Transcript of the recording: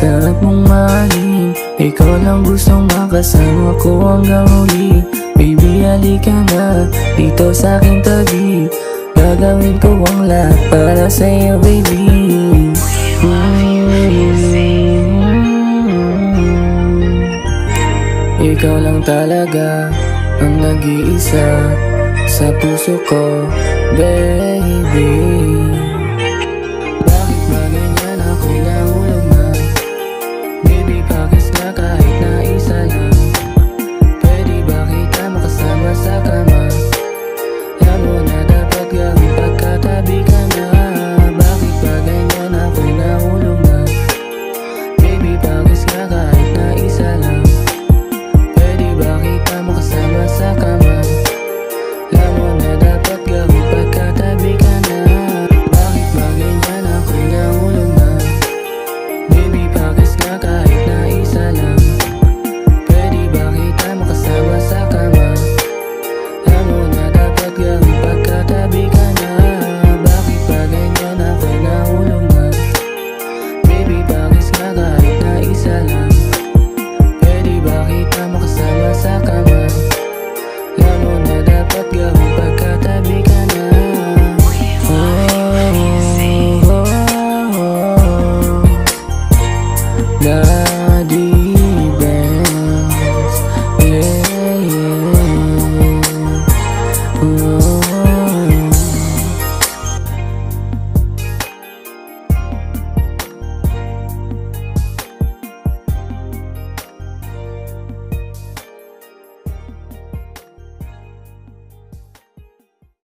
sarap mong mahalin. Ikaw lang gustong makasama ko hanggang huli. Baby, halika na dito sa aking tabi. Gagawin ko ang lahat para sa'yo, baby. Ikaw lang talaga ang nag-iisa sa puso ko, baby.